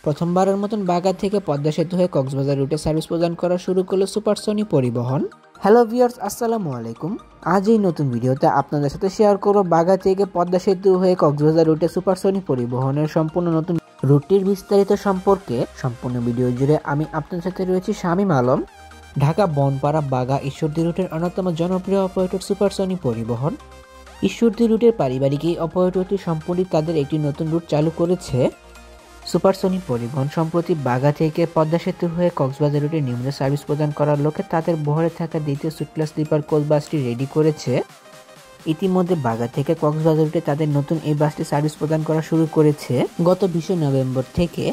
প্রথমবারের মতন বাগা থেকে পদ্মা সেতু হয়ে কক্সবাজার রুটে সার্ভিস প্রদান করা শুরু করলো সুপারসনিক পরিবহন। হ্যালো ভিউয়ার্স, আসসালামু আলাইকুম। আজ এই নতুন ভিডিওতে আপনাদের সাথে শেয়ার করব বাগা থেকে পদ্মা সেতু হয়ে কক্সবাজার রুটে সুপারসনিক পরিবহনের সম্পূর্ণ নতুন রুটটির বিস্তারিত সম্পর্কে। সম্পূর্ণ ভিডিও জুড়ে আমি আপনাদের সাথে রয়েছি শামীম আলম। ঢাকা বনপাড়া বাগা ঈশ্বরদী রুটের অন্যতম জনপ্রিয় অপারেটর সুপারসনিক পরিবহন। ঈশ্বরদী রুটের পারিবারিক এই অপারেটরটি সম্প্রতি তাদের একটি নতুন রুট চালু করেছে। সুপারসনিক পরিবহন সম্প্রতি বাগা থেকে পদ্মা সেতু হয়ে কক্সবাজার রুটে নিয়মিত সার্ভিস প্রদান করার লক্ষ্যে তাদের বহরে থাকা দ্বিতীয় সুটক্লাস স্লিপার কোচ বাসটি রেডি করেছে। ইতিমধ্যে বাগা থেকে কক্সবাজার রুটে তাদের নতুন এই বাসটি সার্ভিস প্রদান করা শুরু করেছে। গত 20 নভেম্বর থেকে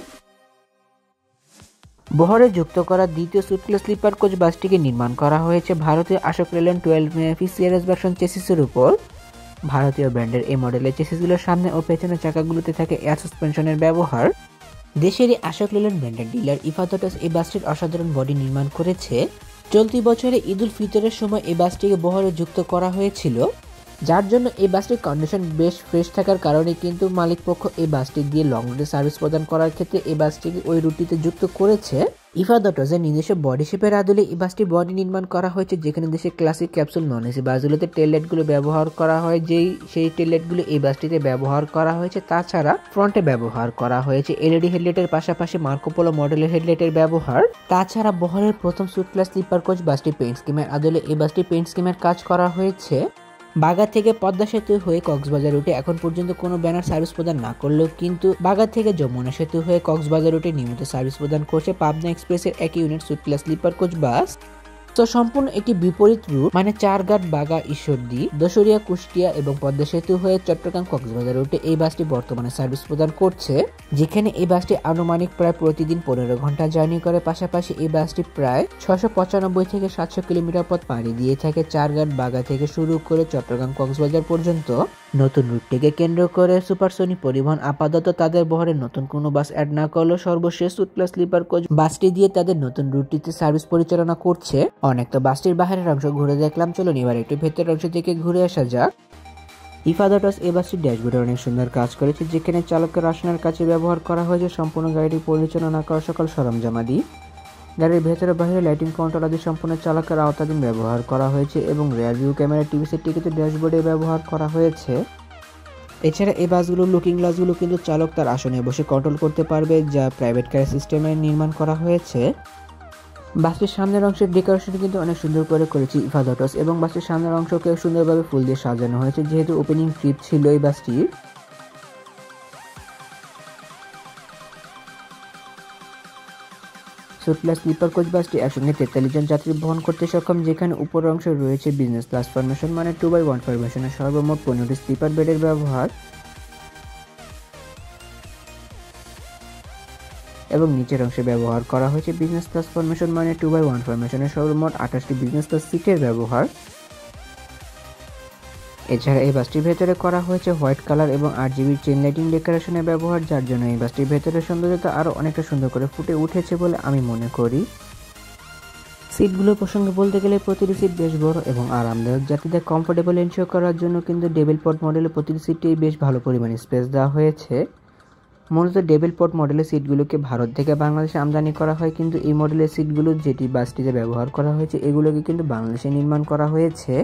বহরে যুক্ত করা দ্বিতীয় সুটক্লাস স্লিপার কোচ বাসটিকে নির্মাণ করা হয়েছে ভারতীয় Ashok Leyland 12 MFE CRS version চেসিসের উপর। ভারতীয় ব্র্যান্ডের এই মডেলের চেসিসগুলোর সামনে ও পেছনের চাকাগুলোতে থাকে এয়ার সাসপেনশনের ব্যবহার। দেশেরই আশোক লেল্যান্ড ব্র্যান্ডের ডিলার ইফাদটস এই বাসটির অসাধারণ বডি নির্মাণ করেছে। চলতি বছরে ঈদ উল ফিতরের সময় এই বাসটিকে বহরে যুক্ত করা হয়েছিল, যার জন্য এই বাসটির কন্ডিশন বেশ ফ্রেশ থাকার কারণে কিন্তু মালিকপক্ষ এই বাসটি দিয়ে লং রুটে সার্ভিস প্রদান করার ক্ষেত্রে এই বাসটিকে ওই রুটটিতে যুক্ত করেছে। ইফাদটসের নিজস্ব বডি শেপের আদলে এই বাসটির বডি নির্মাণ করা হয়েছে, যেখানে দেশে ক্লাসিক ক্যাপসুল নন এসি বাসগুলোতে টেললাইটগুলো ব্যবহার করা হয়, সেই টেললাইটগুলো এই বাসটিতে ব্যবহার করা হয়েছে। তাছাড়া ফ্রন্টে ব্যবহার করা হয়েছে এলইডি হেডলাইটের পাশাপাশি মার্কোপোলো মডেলের হেডলাইটের ব্যবহার। তাছাড়া বহরের প্রথম সুটক্লাস স্লিপার কোচ বাসটি পেইন্ট স্কিমের আদলে এই বাসটি পেইন্ট স্কিমের কাজ করা হয়েছে। বাগা থেকে পদ্মা সেতু হয়ে কক্সবাজার রুটে এখন পর্যন্ত কোনো ব্যানার সার্ভিস প্রদান না করলেও কিন্তু বাগা থেকে যমুনা সেতু হয়ে কক্সবাজার রুটে নিয়মিত সার্ভিস প্রদান করছে পাবনা এক্সপ্রেসের একই ইউনিট সুটক্লাস স্লিপার কোচ বাস। তো সম্পূর্ণ একটি বিপরীত রুট, মানে চারঘাট বাগা ঈশ্বরদী দশরিয়া কুষ্টিয়া এবং পদ্মা সেতু হয়ে চট্টগ্রাম কক্সবাজার রুটে এই বাসটি বর্তমানে সার্ভিস প্রদান করছে, যেখানে এই বাসটি আনুমানিক প্রায় প্রতিদিন 15 ঘন্টা জার্নি করে। পাশাপাশি এই বাসটি প্রায় 695 থেকে 700 কিলোমিটার পথ পাড়ি দিয়ে থাকে চারঘাট বাগা থেকে শুরু করে চট্টগ্রাম কক্সবাজার পর্যন্ত। নতুন রুটটিকে কেন্দ্র করে সুপারসনিক পরিবহন আপাতত তাদের বহরে নতুন কোনো বাস অ্যাড না করলেও সর্বশেষ সুটক্লাস স্লিপার কোচ বাসটি দিয়ে তাদের নতুন রুটটিতে সার্ভিস পরিচালনা করছে। অনেক তো বাসটির বাহিরের অংশ ঘুরে দেখলাম, চলুন এবার একটু ভেতরের অংশ থেকে ঘুরে আসা যাক। ইফাদটস এই বাসটির ড্যাশবোর্ডে অনেক সুন্দর কাজ করেছে, যেখানে চালকের আসনের কাছে ব্যবহার করা হয়েছে সম্পূর্ণ গাড়িটি পরিচালনা করা সকল সরঞ্জামাদি। গাড়ির ভেতরে বাইরে লাইটিং কন্ট্রোল আদি সম্পূর্ণ চালকের আওতাধীন ব্যবহার করা হয়েছে এবং রেয়ার ভিউ ক্যামেরা টিভি সেটটিকে ড্যাশবোর্ডে ব্যবহার করা হয়েছে। এছাড়া এই বাসগুলোর লুকিং গ্লাসগুলো কিন্তু চালক তার আসনে বসে কন্ট্রোল করতে পারবে, যা প্রাইভেট কার সিস্টেমে নির্মাণ করা হয়েছে। বাসটির সামনের অংশের ডেকোরেশন কিন্তু অনেক সুন্দর করে করেছে ইফাদটস এবং বাসটির সামনের অংশকে সুন্দরভাবে ফুল দিয়ে সাজানো হয়েছে, যেহেতু ওপেনিং ট্রিপ ছিল এই বাসটির। সুটক্লাস স্লিপার কোচ বাসটি একসঙ্গে 43 জন যাত্রী বহন করতে সক্ষম, যেখানে উপরের অংশে রয়েছে বিজনেস ক্লাস ফরমেশন, মানে 2x1 ফরমেশনের সর্বমোট 15টি স্লিপার বেডের ব্যবহার এবং নিচের অংশে ব্যবহার করা হয়েছে বিজনেস ক্লাস ফরমেশন, মানে 2x1 ফরমেশনের সর্বমোট 28টি বিজনেস ক্লাস সিটের ব্যবহার। এছাড়া এই বাসটির ভেতরে করা হয়েছে হোয়াইট কালার এবং RGB চেইন লাইটিং ডেকোরেশনের ব্যবহার, যার জন্য এই বাসটির ভেতরে সৌন্দর্যতা আরও অনেকটা সুন্দর করে ফুটে উঠেছে বলে আমি মনে করি। সিটগুলোর প্রসঙ্গে বলতে গেলে প্রতিটি সিট বেশ বড় এবং আরামদায়ক। যাত্রীদের কমফোর্টেবল এনশিওর করার জন্য কিন্তু ডেভিল পড মডেলের প্রতিটি সিটেই বেশ ভালো পরিমাণে স্পেস দেওয়া হয়েছে। মূলত ডেভিল পড মডেলের সিটগুলোকে ভারত থেকে বাংলাদেশে আমদানি করা হয়, কিন্তু এই মডেলের সিটগুলো যেটি বাসটিতে ব্যবহার করা হয়েছে এগুলোকে কিন্তু বাংলাদেশে নির্মাণ করা হয়েছে,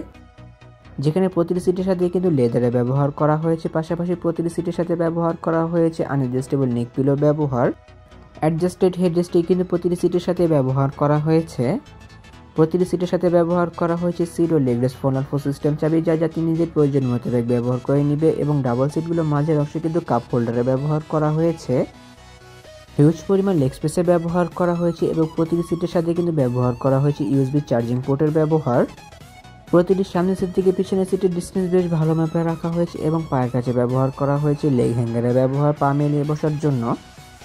যেখানে প্রতিটি সিটের সাথে কিন্তু লেদারে ব্যবহার করা হয়েছে। পাশাপাশি প্রতিটি সিটের সাথে ব্যবহার করা হয়েছে আনএডজাস্টেবল নেক পিলো ব্যবহার। অ্যাডজাস্টেড হেডরেস্টে কিন্তু প্রতিটি সিটের সাথে ব্যবহার করা হয়েছে। প্রতিটি সিটের সাথে ব্যবহার করা হয়েছে সিট ও লেগরেস্ট ফোনাল ফো সিস্টেম চাবি, যা যাত্রী নিজের প্রয়োজন মোতাবেক ব্যবহার করে নিবে এবং ডাবল সিটগুলো মাঝের অংশে কিন্তু কাপ হোল্ডারে ব্যবহার করা হয়েছে। হিউজ পরিমাণ লেগ স্পেসে ব্যবহার করা হয়েছে এবং প্রতিটি সিটের সাথে কিন্তু ব্যবহার করা হয়েছে USB চার্জিং পোর্টের ব্যবহার। প্রতিটি সামনের সিট থেকে পিছনের সিটের ডিস্টেন্স বেশ ভালো মাপে রাখা হয়েছে এবং পায়ের কাছে ব্যবহার করা হয়েছে লেগ হ্যাঙ্গারের ব্যবহার পা মেলিয়ে বসার জন্য।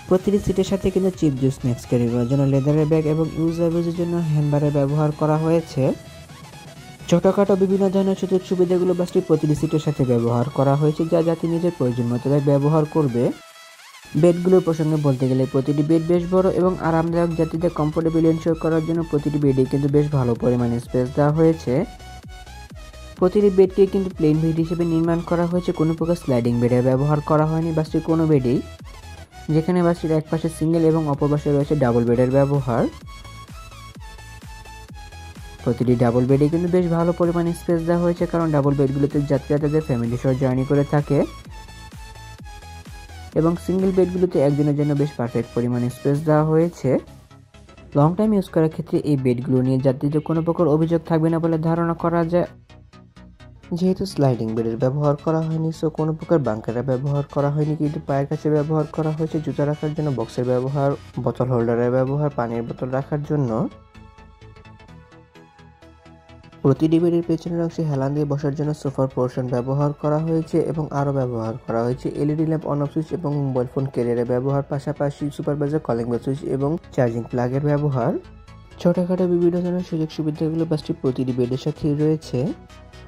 প্রতিটি সিটের সাথে কিন্তু চিপ জুস স্ন্যাক্স ক্যারি করার জন্য লেদারের ব্যাগ এবং ইউজারের জন্য হ্যান্ডবারের ব্যবহার করা হয়েছে। ছোটখাটো বিভিন্ন ধরনের সুযোগ সুবিধাগুলো বাসটির প্রতিটি সিটের সাথে ব্যবহার করা হয়েছে, যা যাত্রী নিজের প্রয়োজন মোতাবেক ব্যবহার করবে। বেডগুলোর প্রসঙ্গে বলতে গেলে প্রতিটি বেড বেশ বড় এবং আরামদায়ক। যাত্রীদের কমফোর্টেবল এনশিওর করার জন্য প্রতিটি বেডে কিন্তু বেশ ভালো পরিমাণে স্পেস দেওয়া হয়েছে। প্রতিটি বেডকে কিন্তু প্লেন বেড হিসেবে নির্মাণ করা হয়েছে, কোনো প্রকার স্লাইডিং বেডের ব্যবহার করা হয়নি বাসটির কোনো বেডেই। যেখানে বাসটির এক পাশে সিঙ্গেল এবং অপর পাশে রয়েছে ডাবল বেডের ব্যবহার। প্রতিটি ডাবল বেডে কিন্তু বেশ ভালো পরিমাণে স্পেস দেওয়া হয়েছে, কারণ ডাবল বেডগুলোতে যাত্রীরা তাদের ফ্যামিলি সহ জার্নি করে থাকে এবং সিঙ্গেল বেডগুলোতে একজনের জন্য বেশ পারফেক্ট পরিমাণে স্পেস দেওয়া হয়েছে। লং টাইম ইউজ করার ক্ষেত্রে এই বেডগুলো নিয়ে যাত্রীদের কোনো প্রকার অভিযোগ থাকবে না বলে ধারণা করা যায়। যেহেতু স্লাইডিং বেডের ব্যবহার করা হয়নি, সো কোনো প্রকার বাঙ্কারের ব্যবহার করা হয়নি, কিন্তু পায়ের কাছে ব্যবহার করা হয়েছে জুতা রাখার জন্য বক্সের ব্যবহার, বোতল হোল্ডারের ব্যবহার, পানির বোতল রাখার জন্য। প্রতিটি বেডের পেছনের অংশে হেলান দিয়ে বসার জন্য সোফার পোর্শন ব্যবহার করা হয়েছে এবং আরও ব্যবহার করা হয়েছে LED lamp on off switch এবং মোবাইল ফোন ক্যারিয়ারের ব্যবহার, পাশাপাশি সুপারভাইজার কলিং বেল সুইচ এবং চার্জিং প্লাগের ব্যবহার। ছোটখাটো বিভিন্ন ধরনের সুযোগ সুবিধাগুলো বাসটির প্রতিটি বেডের সাথেই রয়েছে।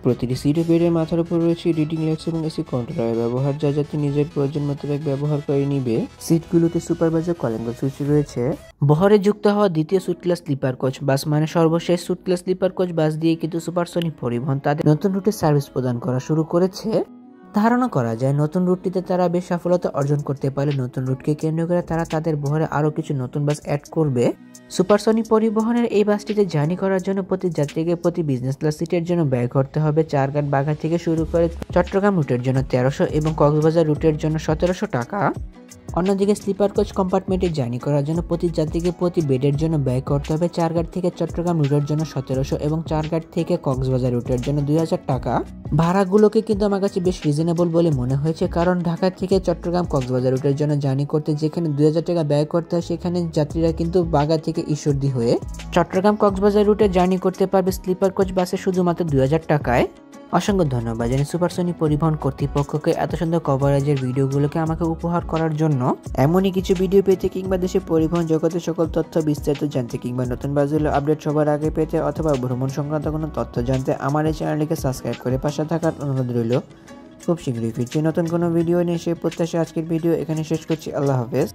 প্রতিটি সিট ও বেডের মাথার উপর রয়েছে রিডিং লাইটস এবং এসি কন্ট্রোলারের ব্যবহার, যা যাত্রী নিজের প্রয়োজন মোতাবেক ব্যবহার করে নিবে। সিটগুলোতে সুপারভাইজার কলিং বেল সুইচ রয়েছে। বহরে যুক্ত হওয়া দ্বিতীয় suite class sleeper coach bus মানে সর্বশেষ suite class sleeper coach bus দিয়ে কিন্তু সুপারসনিক পরিবহন তাদের নতুন রুটে সার্ভিস প্রদান করা শুরু করেছে। ধারণা করা যায় নতুন রুটটিতে তারা বেশ সফলতা অর্জন করতে পারলে নতুন রুটকে কেন্দ্র করে তারা তাদের বহরে আরও কিছু নতুন বাস অ্যাড করবে। সুপারসনিক পরিবহনের এই বাসটিতে জার্নি করার জন্য প্রতি যাত্রীকে প্রতি বিজনেস ক্লাস সিটের জন্য ব্যয় করতে হবে চারঘাট বাঘা থেকে শুরু করে চট্টগ্রাম রুটের জন্য 1300 এবং কক্সবাজার রুটের জন্য 1700 টাকা। অন্যদিকে স্লিপার কোচ কম্পার্টমেন্টে জার্নি করার জন্য প্রতি যাত্রীকে প্রতি বেডের জন্য ব্যয় করতে হবে চারঘাট থেকে চট্টগ্রাম রুটের জন্য 1700 এবং চারঘাট থেকে কক্সবাজার রুটের জন্য 2000 টাকা। ভাড়াগুলোকে কিন্তু আমার কাছে বেশ রিজনেবল বলে মনে হয়েছে, কারণ ঢাকা থেকে চট্টগ্রাম কক্সবাজার রুটের জন্য জার্নি করতে যেখানে 2000 টাকা ব্যয় করতে হয়, সেখানে যাত্রীরা কিন্তু বাগা থেকে ঈশ্বরদী হয়ে চট্টগ্রাম কক্সবাজার রুটে জার্নি করতে পারবে স্লিপার কোচ বাসে শুধুমাত্র 2000 টাকায়। অসংখ্য ধন্যবাদ জানি সুপারসনিক পরিবহন কর্তৃপক্ষকে এত সুন্দর কভারেজের ভিডিওগুলোকে আমাকে উপহার করার জন্য। এমনই কিছু ভিডিও পেতে কিংবা দেশের পরিবহন জগতের সকল তথ্য বিস্তারিত জানতে কিংবা নতুন বাসগুলো আপডেট সবার আগে পেতে অথবা ভ্রমণ সংক্রান্ত কোনো তথ্য জানতে আমার এই চ্যানেলটিকে সাবস্ক্রাইব করে পাশে থাকার অনুরোধ রইল। খুব শীঘ্রই ফিরছি নতুন কোনো ভিডিও নিয়ে, সেই প্রত্যাশা আজকের ভিডিও এখানে শেষ করছি। আল্লাহ হাফেজ।